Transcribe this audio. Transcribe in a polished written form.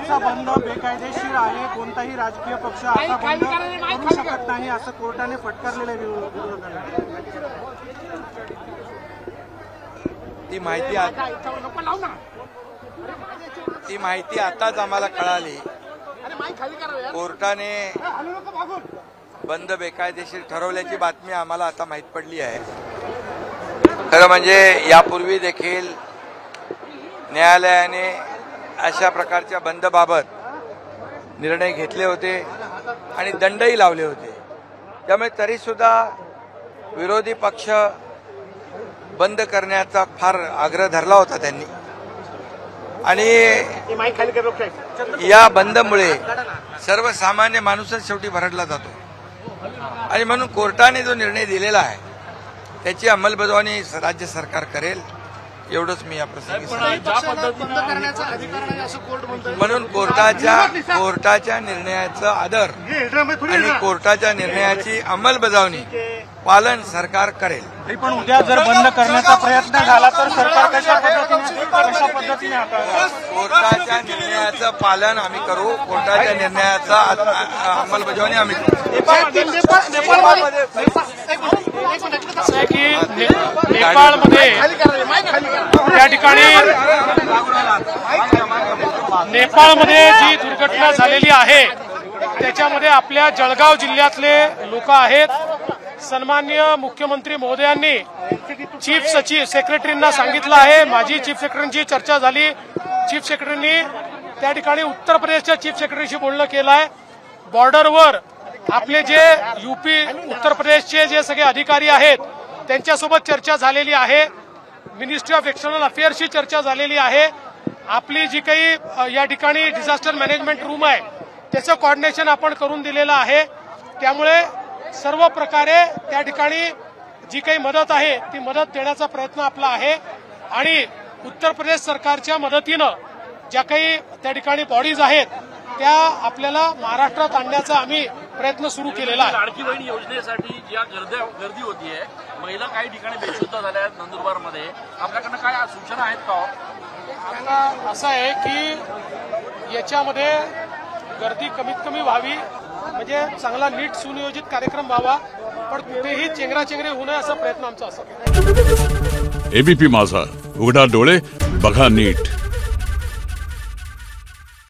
आजचा बंद बेकायदेशीर आहे, कोणताही राजकीय पक्ष असा बंद करू शकत नाही असं कोर्टाने फटकारलेलं आहे विरोधकांना। ती माहिती आताच आम्हाला कळाली। कोर्टाने बंद बेकायदेशीर ठरवल्याची बातमी आम्हाला आता माहीत पडली आहे। खरं म्हणजे यापूर्वी देखील न्यायालयाने अशा प्रकारच्या बंदबाबत निर्णय घेतले होते आणि दंडही लावले होते। त्यामुळे तरी सुद्धा विरोधी पक्ष बंद करण्याचा फार आग्रह धरला होता त्यांनी आणि या बंदमुळे सर्वसामान्य माणूसच शेवटी भरडला जातो आणि म्हणून कोर्टाने जो निर्णय दिलेला आहे त्याची अंमलबजावणी राज्य सरकार करेल एवढंच मी या प्रसंगी म्हणून कोर्टाच्या निर्णयाचा आदर आणि कोर्टाच्या निर्णयाची अंमलबजावणी पालन सरकार करेल। पण उद्या जर बंद करण्याचा प्रयत्न झाला तर सरकार कशा पद्धतीने हाताळेल? कोर्टाच्या निर्णयाचं पालन आम्ही करू, कोर्टाच्या निर्णयाचा अंमलबजावणी आम्ही करू। नेपाळमध्ये त्या ठिकाणी नेपाळमध्ये जी दुर्घटना झालेली आहे त्याच्यामध्ये आपल्या जळगाव जिल्ह्यातले लोक आहेत। सन्माननीय मुख्यमंत्री महोदयांनी चीफ सचिव सेक्रेटरींना सांगितलं आहे, माझी चीफ सेक्रेटरींची चर्चा झाली। चीफ सेक्रेटरींनी त्या ठिकाणी उत्तर प्रदेशच्या चीफ सेक्रेटरीशी बोलणं केलं आहे। बॉर्डरवर आपले जे यूपी उत्तर प्रदेशचे जे सगळे अधिकारी आहेत त्यांच्यासोबत चर्चा झालेली आहे। मिनिस्ट्री ऑफ एक्सटर्नल अफेअर्सची चर्चा झालेली आहे। आपली जी काही या ठिकाणी डिझास्टर मॅनेजमेंट रूम आहे त्याचं कोऑर्डिनेशन आपण करून दिलेलं आहे। त्यामुळे सर्व प्रकारे त्या ठिकाणी जी काही मदत आहे ती मदत देण्याचा प्रयत्न आपला आहे आणि उत्तर प्रदेश सरकारच्या मदतीनं ज्या काही त्या ठिकाणी बॉडीज आहेत त्या आपल्याला महाराष्ट्रात आणण्याचा आम्ही प्रयत्न सुरू केलेला आहे। लाडकी बहीण योजनेसाठी ज्या गर्दी होतीये, महिला काही ठिकाणी बेशुद्ध झाल्या आहेत नंदुरबारमध्ये, आपल्याकडनं काय सूचना आहेत का? आता असं आहे की याच्यामध्ये गर्दी कमीत कमी व्हावी, म्हणजे चांगला नीट सुनियोजित कार्यक्रम व्हावा, पण कुठेही चेंगराचेंगरी होऊ नये असा प्रयत्न आमचा असेल। एबीपी माझा, उघडा डोळे बघा नीट।